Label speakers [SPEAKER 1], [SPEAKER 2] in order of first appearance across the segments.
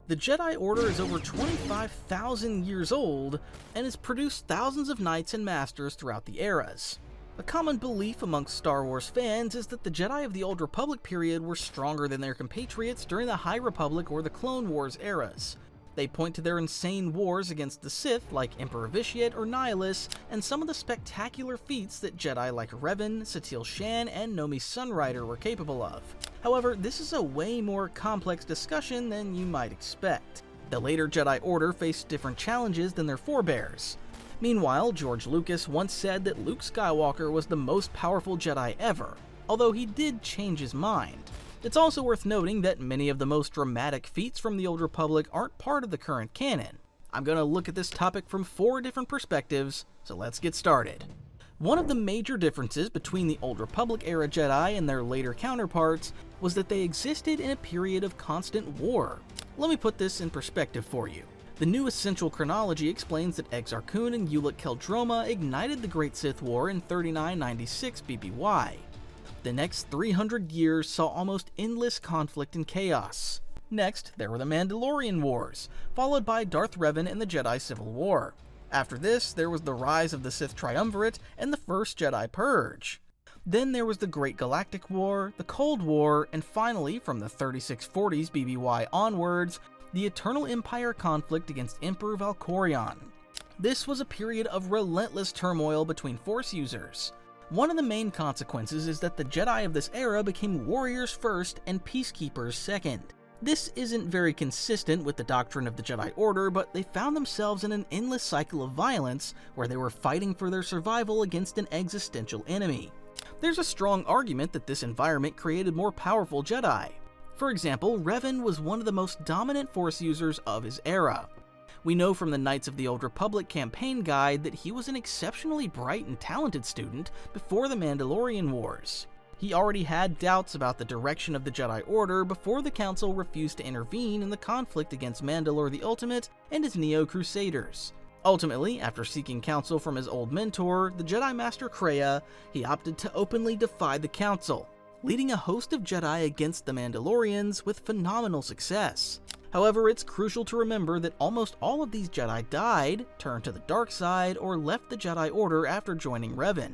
[SPEAKER 1] The Jedi Order is over 25,000 years old and has produced thousands of knights and masters throughout the eras. A common belief amongst Star Wars fans is that the Jedi of the Old Republic period were stronger than their compatriots during the High Republic or the Clone Wars eras. They point to their insane wars against the Sith like Emperor Vitiate or Nihilus, and some of the spectacular feats that Jedi like Revan, Satele Shan, and Nomi Sunrider were capable of. However, this is a way more complex discussion than you might expect. The later Jedi Order faced different challenges than their forebears. Meanwhile, George Lucas once said that Luke Skywalker was the most powerful Jedi ever, although he did change his mind. It's also worth noting that many of the most dramatic feats from the Old Republic aren't part of the current canon. I'm going to look at this topic from 4 different perspectives, so let's get started. One of the major differences between the Old Republic era Jedi and their later counterparts was that they existed in a period of constant war. Let me put this in perspective for you. The New Essential Chronology explains that Exar Kun and Ulic Qel-Droma ignited the Great Sith War in 3996 BBY. The next 300 years saw almost endless conflict and chaos. Next, there were the Mandalorian Wars, followed by Darth Revan and the Jedi Civil War. After this, there was the rise of the Sith Triumvirate and the First Jedi Purge. Then there was the Great Galactic War, the Cold War, and finally, from the 3640s BBY onwards, the Eternal Empire conflict against Emperor Valkorion. This was a period of relentless turmoil between Force users. One of the main consequences is that the Jedi of this era became warriors first and peacekeepers second. This isn't very consistent with the doctrine of the Jedi Order, but they found themselves in an endless cycle of violence where they were fighting for their survival against an existential enemy. There's a strong argument that this environment created more powerful Jedi. For example, Revan was one of the most dominant Force users of his era. We know from the Knights of the Old Republic campaign guide that he was an exceptionally bright and talented student before the Mandalorian Wars. He already had doubts about the direction of the Jedi Order before the Council refused to intervene in the conflict against Mandalore the Ultimate and his Neo-Crusaders. Ultimately, after seeking counsel from his old mentor, the Jedi Master Kreia, he opted to openly defy the Council, leading a host of Jedi against the Mandalorians with phenomenal success. However, it's crucial to remember that almost all of these Jedi died, turned to the dark side, or left the Jedi Order after joining Revan.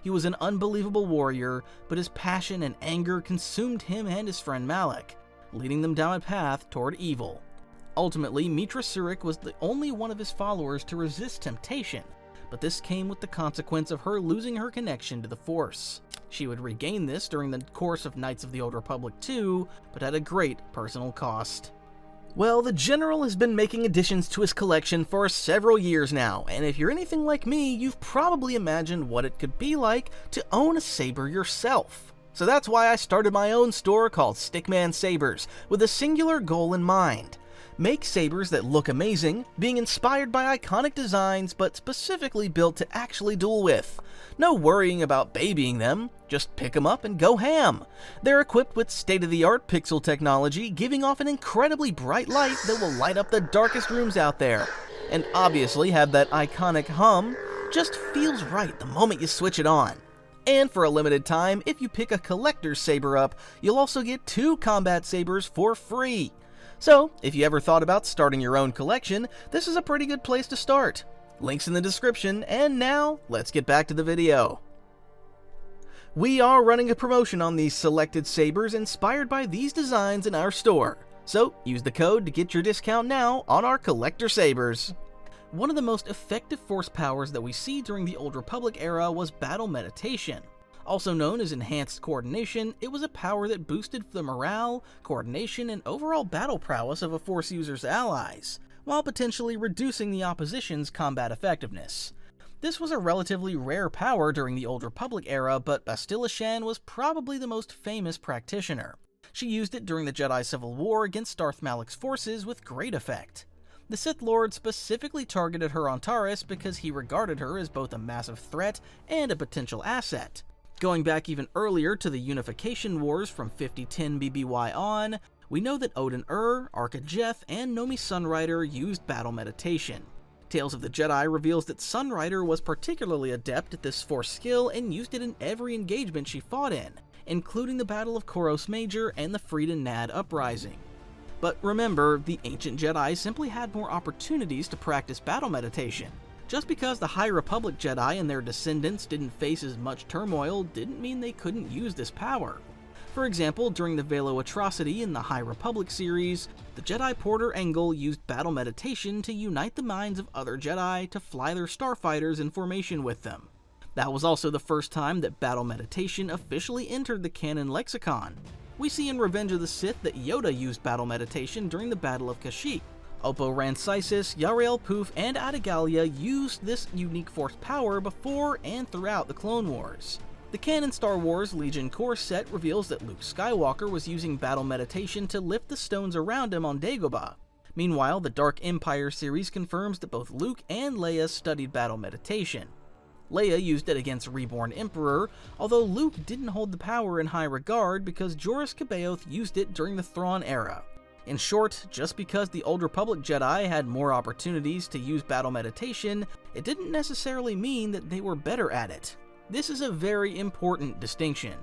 [SPEAKER 1] He was an unbelievable warrior, but his passion and anger consumed him and his friend Malak, leading them down a path toward evil. Ultimately, Mitra Surik was the only one of his followers to resist temptation, but this came with the consequence of her losing her connection to the Force. She would regain this during the course of Knights of the Old Republic 2, but at a great personal cost. Well, the General has been making additions to his collection for several years now, and if you're anything like me, you've probably imagined what it could be like to own a saber yourself. So that's why I started my own store called Stickman Sabers, with a singular goal in mind. Make sabers that look amazing, being inspired by iconic designs, but specifically built to actually duel with. No worrying about babying them, just pick them up and go ham. They're equipped with state-of-the-art pixel technology, giving off an incredibly bright light that will light up the darkest rooms out there. And obviously have that iconic hum, just feels right the moment you switch it on. And for a limited time, if you pick a collector's saber up, you'll also get 2 combat sabers for free. So, if you ever thought about starting your own collection, this is a pretty good place to start. Links in the description, and now, let's get back to the video. We are running a promotion on these selected sabers inspired by these designs in our store, so use the code to get your discount now on our collector sabers. One of the most effective Force powers that we see during the Old Republic era was battle meditation. Also known as enhanced coordination, it was a power that boosted the morale, coordination, and overall battle prowess of a Force user's allies, while potentially reducing the opposition's combat effectiveness. This was a relatively rare power during the Old Republic era, but Satele Shan was probably the most famous practitioner. She used it during the Jedi Civil War against Darth Malak's forces with great effect. The Sith Lord specifically targeted her on Taris because he regarded her as both a massive threat and a potential asset. Going back even earlier to the Unification Wars from 5010 BBY on, we know that Odin Arca Jeth, and Nomi Sunrider used battle meditation. Tales of the Jedi reveals that Sunrider was particularly adept at this Force skill and used it in every engagement she fought in, including the Battle of Koros Major and the Freedon Nad Uprising. But remember, the ancient Jedi simply had more opportunities to practice battle meditation. Just because the High Republic Jedi and their descendants didn't face as much turmoil didn't mean they couldn't use this power. For example, during the Velo atrocity in the High Republic series, the Jedi Porter Engel used battle meditation to unite the minds of other Jedi to fly their starfighters in formation with them. That was also the first time that battle meditation officially entered the canon lexicon. We see in Revenge of the Sith that Yoda used battle meditation during the Battle of Kashyyyk. Oppo Rancisis, Yarael Poof, and Adigalia used this unique force power before and throughout the Clone Wars. The canon Star Wars Legion Core set reveals that Luke Skywalker was using battle meditation to lift the stones around him on Dagobah. Meanwhile, the Dark Empire series confirms that both Luke and Leia studied battle meditation. Leia used it against Reborn Emperor, although Luke didn't hold the power in high regard because Joruus C'baoth used it during the Thrawn era. In short, just because the Old Republic Jedi had more opportunities to use battle meditation, it didn't necessarily mean that they were better at it. This is a very important distinction.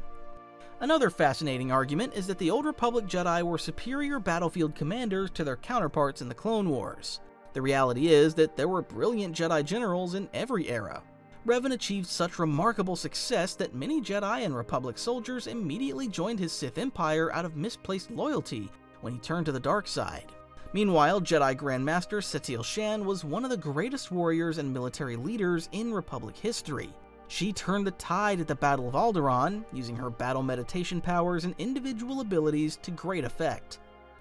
[SPEAKER 1] Another fascinating argument is that the Old Republic Jedi were superior battlefield commanders to their counterparts in the Clone Wars. The reality is that there were brilliant Jedi generals in every era. Revan achieved such remarkable success that many Jedi and Republic soldiers immediately joined his Sith Empire out of misplaced loyalty when he turned to the dark side. Meanwhile, Jedi Grandmaster Setil Shan was one of the greatest warriors and military leaders in Republic history. She turned the tide at the Battle of Alderaan, using her battle meditation powers and individual abilities to great effect.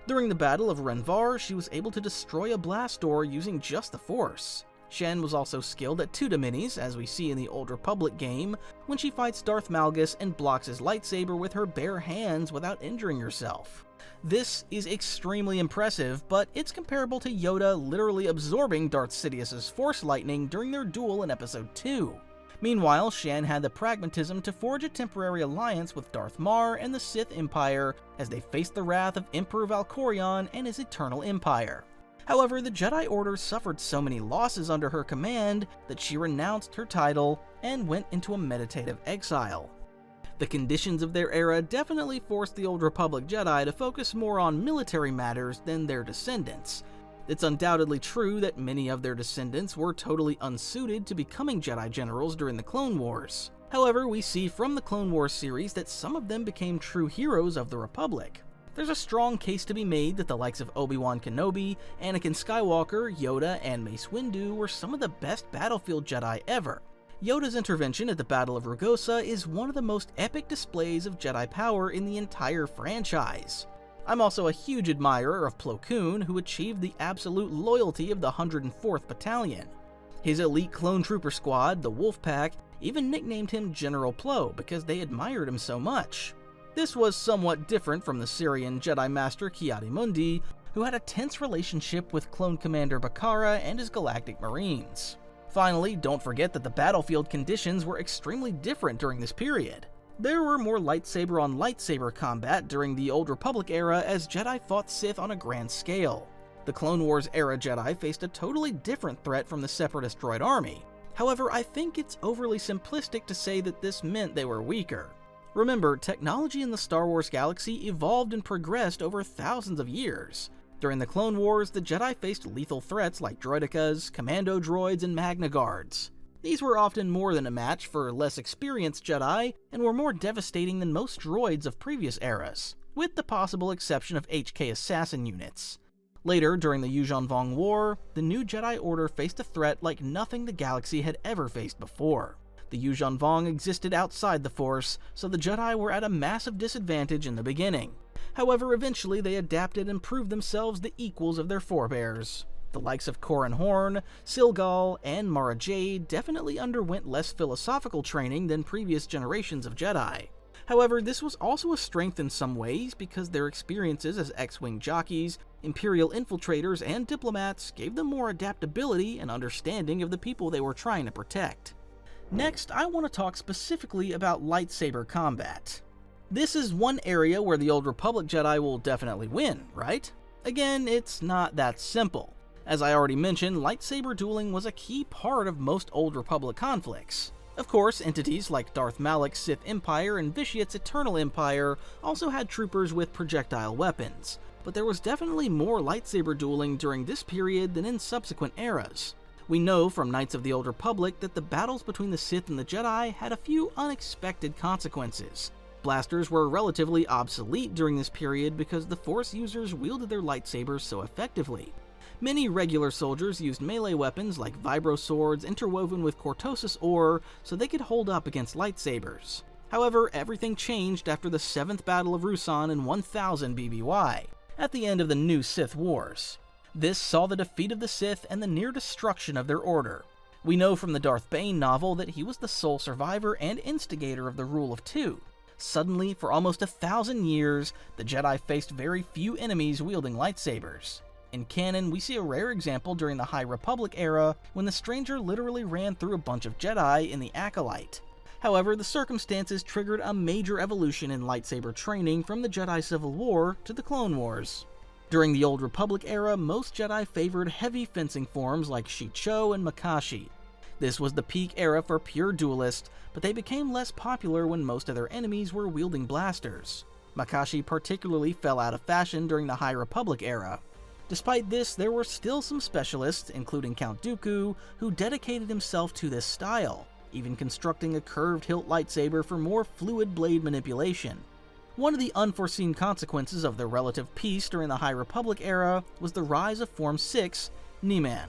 [SPEAKER 1] During the Battle of Renvar, she was able to destroy a blast door using just the Force. Shen was also skilled at Tuda minis, as we see in the Old Republic game, when she fights Darth Malgus and blocks his lightsaber with her bare hands without injuring herself. This is extremely impressive, but it's comparable to Yoda literally absorbing Darth Sidious's Force lightning during their duel in Episode 2. Meanwhile, Shan had the pragmatism to forge a temporary alliance with Darth Mar and the Sith Empire as they faced the wrath of Emperor Valkorion and his Eternal Empire. However, the Jedi Order suffered so many losses under her command that she renounced her title and went into a meditative exile. The conditions of their era definitely forced the Old Republic Jedi to focus more on military matters than their descendants. It's undoubtedly true that many of their descendants were totally unsuited to becoming Jedi generals during the Clone Wars. However, we see from the Clone Wars series that some of them became true heroes of the Republic. There's a strong case to be made that the likes of Obi-Wan Kenobi, Anakin Skywalker, Yoda, and Mace Windu were some of the best battlefield Jedi ever. Yoda's intervention at the Battle of Rugosa is one of the most epic displays of Jedi power in the entire franchise. I'm also a huge admirer of Plo Koon, who achieved the absolute loyalty of the 104th Battalion. His elite clone trooper squad, the Wolf Pack, even nicknamed him General Plo because they admired him so much. This was somewhat different from the Syrian Jedi Master Ki-Adi-Mundi, who had a tense relationship with Clone Commander Bakara and his Galactic Marines. Finally, don't forget that the battlefield conditions were extremely different during this period. There were more lightsaber on lightsaber combat during the Old Republic era as Jedi fought Sith on a grand scale. The Clone Wars era Jedi faced a totally different threat from the Separatist droid army. However, I think it's overly simplistic to say that this meant they were weaker. Remember, technology in the Star Wars galaxy evolved and progressed over thousands of years. During the Clone Wars, the Jedi faced lethal threats like droidekas, commando droids, and Magna Guards. These were often more than a match for less experienced Jedi, and were more devastating than most droids of previous eras, with the possible exception of HK assassin units. Later, during the Yuuzhan Vong War, the new Jedi Order faced a threat like nothing the galaxy had ever faced before. The Yuuzhan Vong existed outside the Force, so the Jedi were at a massive disadvantage in the beginning. However, eventually they adapted and proved themselves the equals of their forebears. The likes of Corran Horn, Silgal, and Mara Jade definitely underwent less philosophical training than previous generations of Jedi. However, this was also a strength in some ways because their experiences as X-Wing jockeys, Imperial infiltrators, and diplomats gave them more adaptability and understanding of the people they were trying to protect. Next, I want to talk specifically about lightsaber combat. This is one area where the Old Republic Jedi will definitely win, right? Again, it's not that simple. As I already mentioned, lightsaber dueling was a key part of most Old Republic conflicts. Of course, entities like Darth Malak's Sith Empire and Vitiate's Eternal Empire also had troopers with projectile weapons, but there was definitely more lightsaber dueling during this period than in subsequent eras. We know from Knights of the Old Republic that the battles between the Sith and the Jedi had a few unexpected consequences. Blasters were relatively obsolete during this period because the Force users wielded their lightsabers so effectively. Many regular soldiers used melee weapons like vibro swords interwoven with cortosis ore so they could hold up against lightsabers. However, everything changed after the 7th Battle of Ruusan in 1000 BBY, at the end of the New Sith Wars. This saw the defeat of the Sith and the near destruction of their order. We know from the Darth Bane novel that he was the sole survivor and instigator of the Rule of Two. Suddenly, for almost 1,000 years, the Jedi faced very few enemies wielding lightsabers. In canon, we see a rare example during the High Republic era when the Stranger literally ran through a bunch of Jedi in the Acolyte. However, the circumstances triggered a major evolution in lightsaber training from the Jedi Civil War to the Clone Wars. During the Old Republic era, most Jedi favored heavy fencing forms like Shicho and Makashi. This was the peak era for pure duelists, but they became less popular when most of their enemies were wielding blasters. Makashi particularly fell out of fashion during the High Republic era. Despite this, there were still some specialists, including Count Dooku, who dedicated himself to this style, even constructing a curved hilt lightsaber for more fluid blade manipulation. One of the unforeseen consequences of the relative peace during the High Republic era was the rise of Form 6, Niman.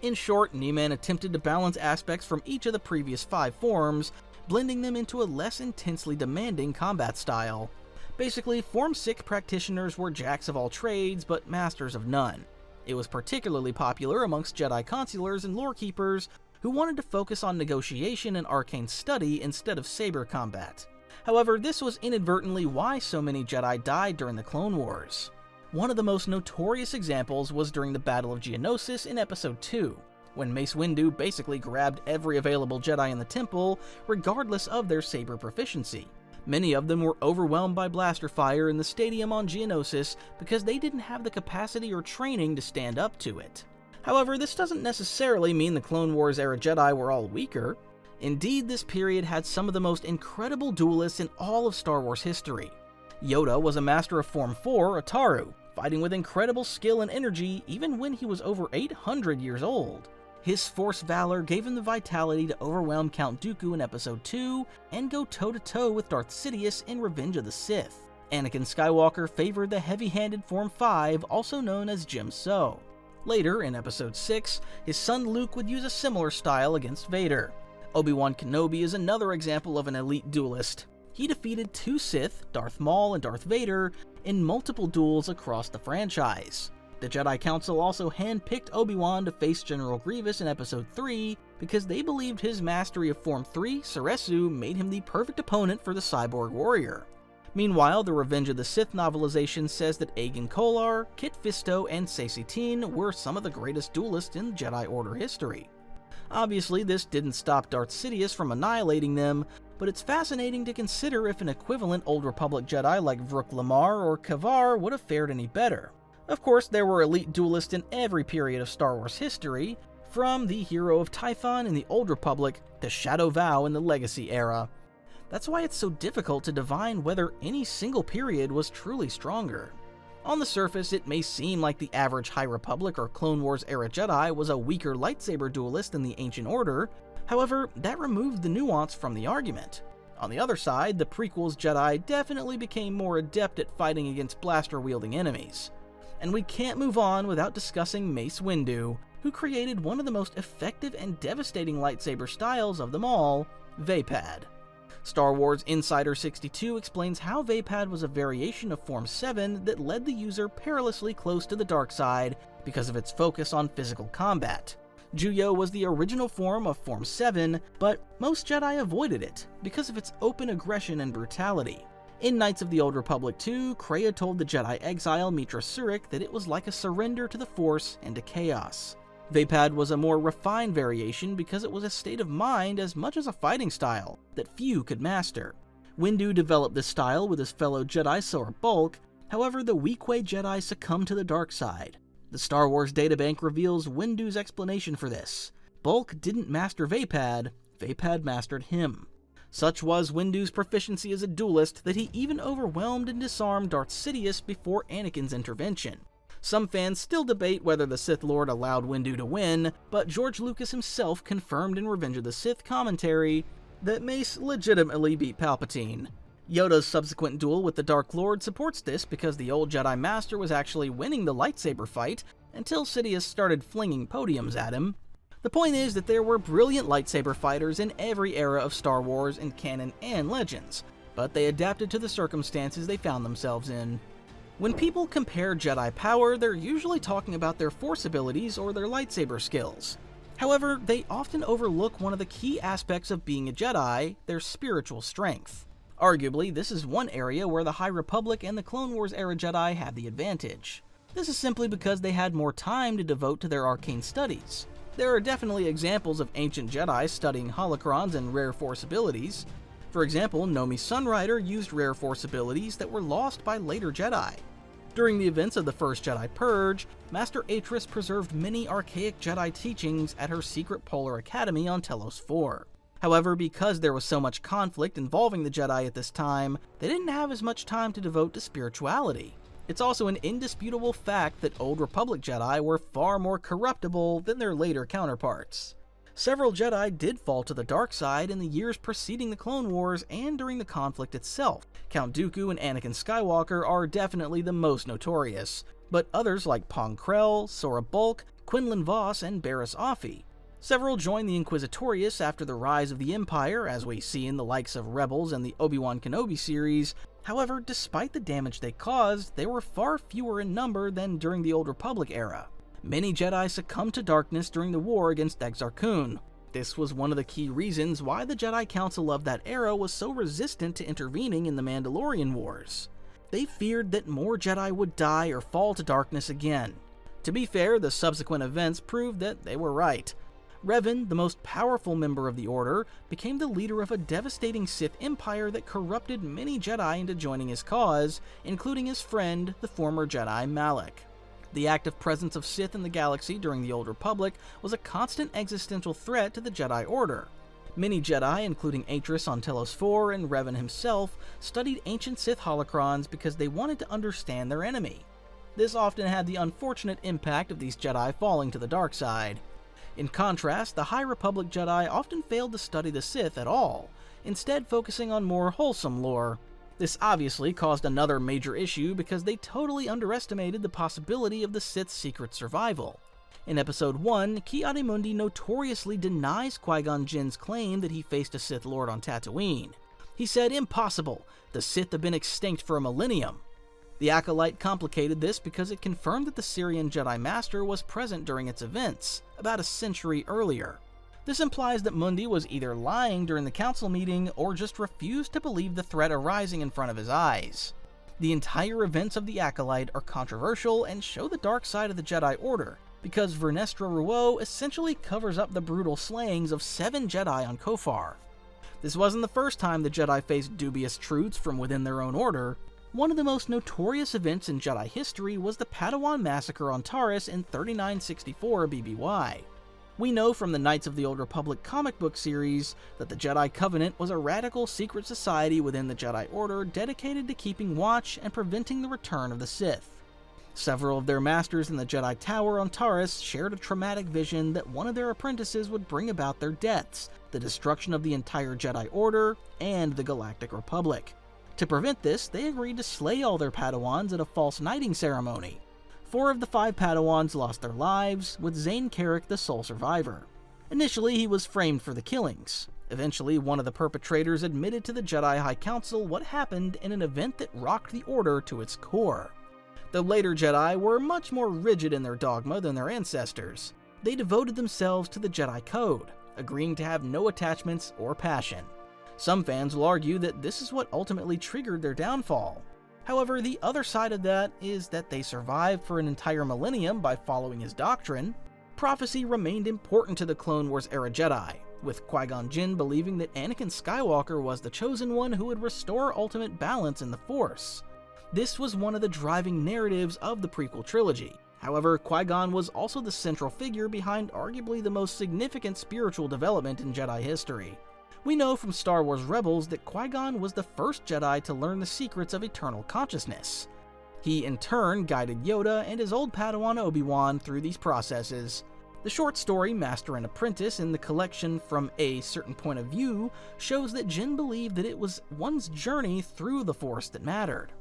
[SPEAKER 1] In short, Niman attempted to balance aspects from each of the previous 5 forms, blending them into a less intensely demanding combat style. Basically, Form 6 practitioners were jacks of all trades, but masters of none. It was particularly popular amongst Jedi consulars and lorekeepers who wanted to focus on negotiation and arcane study instead of saber combat. However, this was inadvertently why so many Jedi died during the Clone Wars. One of the most notorious examples was during the Battle of Geonosis in Episode 2, when Mace Windu basically grabbed every available Jedi in the temple, regardless of their saber proficiency. Many of them were overwhelmed by blaster fire in the stadium on Geonosis because they didn't have the capacity or training to stand up to it. However, this doesn't necessarily mean the Clone Wars era Jedi were all weaker. Indeed, this period had some of the most incredible duelists in all of Star Wars history. Yoda was a master of Form 4, Ataru, fighting with incredible skill and energy even when he was over 800 years old. His Force valor gave him the vitality to overwhelm Count Dooku in Episode 2 and go toe-to-toe with Darth Sidious in Revenge of the Sith. Anakin Skywalker favored the heavy-handed Form 5, also known as Jim So. Later, in Episode 6, his son Luke would use a similar style against Vader. Obi-Wan Kenobi is another example of an elite duelist. He defeated 2 Sith, Darth Maul and Darth Vader, in multiple duels across the franchise. The Jedi Council also handpicked Obi-Wan to face General Grievous in Episode 3 because they believed his mastery of Form 3, Ceresu, made him the perfect opponent for the cyborg warrior. Meanwhile, the Revenge of the Sith novelization says that Agen Kolar, Kit Fisto, and Saesee Tiin were some of the greatest duelists in Jedi Order history. Obviously, this didn't stop Darth Sidious from annihilating them, but it's fascinating to consider if an equivalent Old Republic Jedi like Vrook Lamar or Kavar would have fared any better. Of course, there were elite duelists in every period of Star Wars history, from the Hero of Tython in the Old Republic to Shadow Vow in the Legacy era. That's why it's so difficult to divine whether any single period was truly stronger. On the surface, it may seem like the average High Republic or Clone Wars era Jedi was a weaker lightsaber duelist than the Ancient Order. However, that removed the nuance from the argument. On the other side, the prequels Jedi definitely became more adept at fighting against blaster-wielding enemies. And we can't move on without discussing Mace Windu, who created one of the most effective and devastating lightsaber styles of them all, Vapaad. Star Wars Insider 62 explains how Vapaad was a variation of Form 7 that led the user perilously close to the dark side because of its focus on physical combat. Juyo was the original form of Form 7, but most Jedi avoided it because of its open aggression and brutality. In Knights of the Old Republic 2, Kreia told the Jedi exile Mitra Surik that it was like a surrender to the Force and to chaos. Vapaad was a more refined variation because it was a state of mind as much as a fighting style that few could master. Windu developed this style with his fellow Jedi Sora Bulk, however the Weequay Jedi succumbed to the dark side. The Star Wars databank reveals Windu's explanation for this. Bulk didn't master Vapaad, Vapaad mastered him. Such was Windu's proficiency as a duelist that he even overwhelmed and disarmed Darth Sidious before Anakin's intervention. Some fans still debate whether the Sith Lord allowed Windu to win, but George Lucas himself confirmed in Revenge of the Sith commentary that Mace legitimately beat Palpatine. Yoda's subsequent duel with the Dark Lord supports this because the old Jedi Master was actually winning the lightsaber fight until Sidious started flinging podiums at him. The point is that there were brilliant lightsaber fighters in every era of Star Wars in canon and Legends, but they adapted to the circumstances they found themselves in. When people compare Jedi power, they're usually talking about their Force abilities or their lightsaber skills. However, they often overlook one of the key aspects of being a Jedi, their spiritual strength. Arguably, this is one area where the High Republic and the Clone Wars era Jedi had the advantage. This is simply because they had more time to devote to their arcane studies. There are definitely examples of ancient Jedi studying holocrons and rare Force abilities. For example, Nomi Sunrider used rare Force abilities that were lost by later Jedi. During the events of the First Jedi Purge, Master Atris preserved many archaic Jedi teachings at her secret Polar Academy on Telos 4. However, because there was so much conflict involving the Jedi at this time, they didn't have as much time to devote to spirituality. It's also an indisputable fact that Old Republic Jedi were far more corruptible than their later counterparts. Several Jedi did fall to the dark side in the years preceding the Clone Wars and during the conflict itself. Count Dooku and Anakin Skywalker are definitely the most notorious, but others like Pong Krell, Sora Bulk, Quinlan Vos, and Barriss Offee. Several joined the Inquisitorius after the rise of the Empire, as we see in the likes of Rebels and the Obi-Wan Kenobi series. However, despite the damage they caused, they were far fewer in number than during the Old Republic era. Many Jedi succumbed to darkness during the war against Exar Kun. This was one of the key reasons why the Jedi Council of that era was so resistant to intervening in the Mandalorian Wars. They feared that more Jedi would die or fall to darkness again. To be fair, the subsequent events proved that they were right. Revan, the most powerful member of the Order, became the leader of a devastating Sith empire that corrupted many Jedi into joining his cause, including his friend, the former Jedi Malak. The active presence of Sith in the galaxy during the Old Republic was a constant existential threat to the Jedi Order. Many Jedi, including Atris on Telos 4 and Revan himself, studied ancient Sith holocrons because they wanted to understand their enemy. This often had the unfortunate impact of these Jedi falling to the dark side. In contrast, the High Republic Jedi often failed to study the Sith at all, instead focusing on more wholesome lore. This obviously caused another major issue because they totally underestimated the possibility of the Sith's secret survival. In Episode 1, Ki-Adi-Mundi notoriously denies Qui-Gon Jinn's claim that he faced a Sith Lord on Tatooine. He said, "Impossible! The Sith have been extinct for a millennium." The Acolyte complicated this because it confirmed that the Syrian Jedi Master was present during its events, about a century earlier. This implies that Mundi was either lying during the council meeting or just refused to believe the threat arising in front of his eyes. The entire events of the Acolyte are controversial and show the dark side of the Jedi Order, because Vernestra Rwoh essentially covers up the brutal slayings of 7 Jedi on Kofar. This wasn't the first time the Jedi faced dubious truths from within their own order. One of the most notorious events in Jedi history was the Padawan Massacre on Taris in 3964 BBY. We know from the Knights of the Old Republic comic book series that the Jedi Covenant was a radical secret society within the Jedi Order dedicated to keeping watch and preventing the return of the Sith. Several of their masters in the Jedi Tower on Taris shared a traumatic vision that one of their apprentices would bring about their deaths, the destruction of the entire Jedi Order, and the Galactic Republic. To prevent this, they agreed to slay all their Padawans at a false knighting ceremony. 4 of the 5 Padawans lost their lives, with Zane Carrick the sole survivor. Initially, he was framed for the killings. Eventually, one of the perpetrators admitted to the Jedi High Council what happened in an event that rocked the Order to its core. The later Jedi were much more rigid in their dogma than their ancestors. They devoted themselves to the Jedi Code, agreeing to have no attachments or passion. Some fans will argue that this is what ultimately triggered their downfall. However, the other side of that is that they survived for an entire millennium by following his doctrine. Prophecy remained important to the Clone Wars era Jedi, with Qui-Gon Jinn believing that Anakin Skywalker was the chosen one who would restore ultimate balance in the Force. This was one of the driving narratives of the prequel trilogy. However, Qui-Gon was also the central figure behind arguably the most significant spiritual development in Jedi history. We know from Star Wars Rebels that Qui-Gon was the first Jedi to learn the secrets of eternal consciousness. He in turn guided Yoda and his old Padawan Obi-Wan through these processes. The short story Master and Apprentice in the collection From a Certain Point of View shows that Jin believed that it was one's journey through the Force that mattered.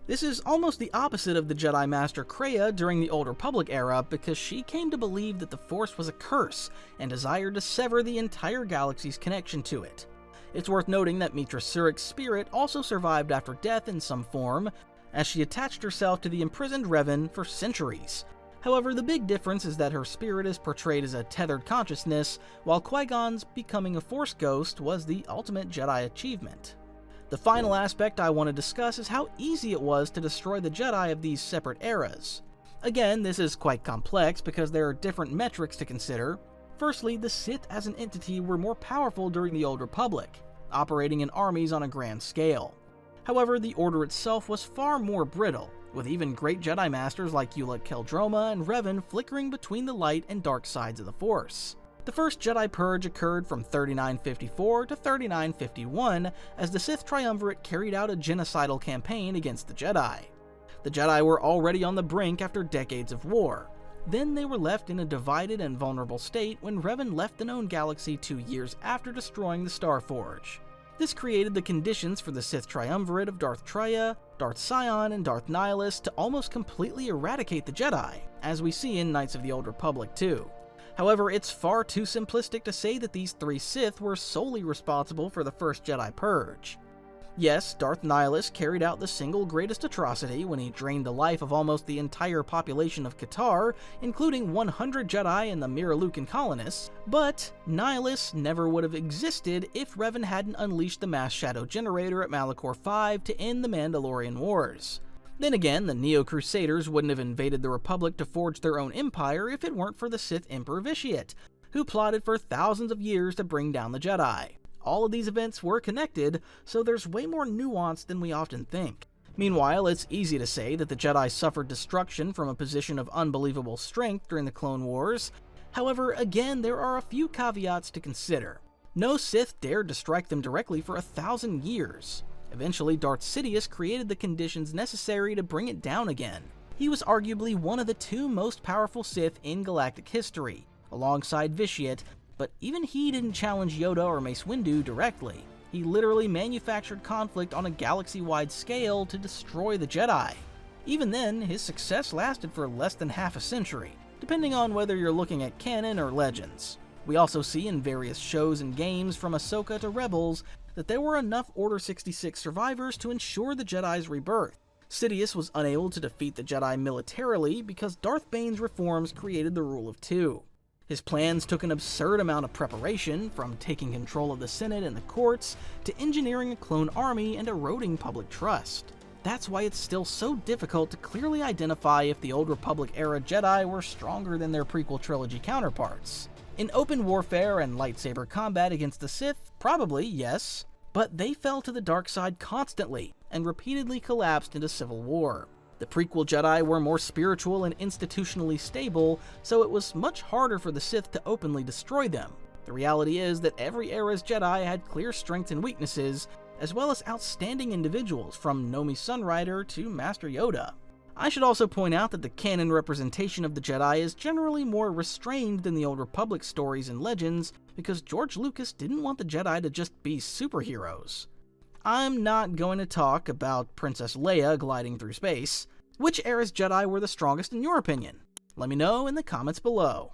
[SPEAKER 1] This is almost the opposite of the Jedi Master Kreia during the Old Republic era, because she came to believe that the Force was a curse and desired to sever the entire galaxy's connection to it. It's worth noting that Mitra Surik's spirit also survived after death in some form, as she attached herself to the imprisoned Revan for centuries. However, the big difference is that her spirit is portrayed as a tethered consciousness, while Qui-Gon's becoming a Force ghost was the ultimate Jedi achievement. The final aspect I want to discuss is how easy it was to destroy the Jedi of these separate eras. Again, this is quite complex because there are different metrics to consider. Firstly, the Sith as an entity were more powerful during the Old Republic, operating in armies on a grand scale. However, the Order itself was far more brittle, with even great Jedi Masters like Ulic Qel-Droma and Revan flickering between the light and dark sides of the Force. The first Jedi Purge occurred from 3954 to 3951 as the Sith Triumvirate carried out a genocidal campaign against the Jedi. The Jedi were already on the brink after decades of war. Then they were left in a divided and vulnerable state when Revan left the known galaxy 2 years after destroying the Starforge. This created the conditions for the Sith Triumvirate of Darth Traya, Darth Sion, and Darth Nihilus to almost completely eradicate the Jedi, as we see in Knights of the Old Republic too. However, it's far too simplistic to say that these 3 Sith were solely responsible for the first Jedi Purge. Yes, Darth Nihilus carried out the single greatest atrocity when he drained the life of almost the entire population of Qatar, including 100 Jedi and the Miralukan colonists, but Nihilus never would have existed if Revan hadn't unleashed the mass shadow generator at Malachor V to end the Mandalorian Wars. Then again, the Neo-Crusaders wouldn't have invaded the Republic to forge their own empire if it weren't for the Sith Emperor Vitiate, who plotted for thousands of years to bring down the Jedi. All of these events were connected, so there's way more nuance than we often think. Meanwhile, it's easy to say that the Jedi suffered destruction from a position of unbelievable strength during the Clone Wars. However, again, there are a few caveats to consider. No Sith dared to strike them directly for 1,000 years. Eventually, Darth Sidious created the conditions necessary to bring it down again. He was arguably one of the 2 most powerful Sith in galactic history, alongside Vitiate, but even he didn't challenge Yoda or Mace Windu directly. He literally manufactured conflict on a galaxy-wide scale to destroy the Jedi. Even then, his success lasted for less than half a century, depending on whether you're looking at canon or legends. We also see in various shows and games from Ahsoka to Rebels that there were enough Order 66 survivors to ensure the Jedi's rebirth. Sidious was unable to defeat the Jedi militarily because Darth Bane's reforms created the Rule of Two. His plans took an absurd amount of preparation, from taking control of the Senate and the courts, to engineering a clone army and eroding public trust. That's why it's still so difficult to clearly identify if the Old Republic-era Jedi were stronger than their prequel trilogy counterparts. In open warfare and lightsaber combat against the Sith, probably, yes, but they fell to the dark side constantly, and repeatedly collapsed into civil war. The prequel Jedi were more spiritual and institutionally stable, so it was much harder for the Sith to openly destroy them. The reality is that every era's Jedi had clear strengths and weaknesses, as well as outstanding individuals from Nomi Sunrider to Master Yoda. I should also point out that the canon representation of the Jedi is generally more restrained than the Old Republic stories and legends, because George Lucas didn't want the Jedi to just be superheroes. I'm not going to talk about Princess Leia gliding through space. Which era's Jedi were the strongest in your opinion? Let me know in the comments below.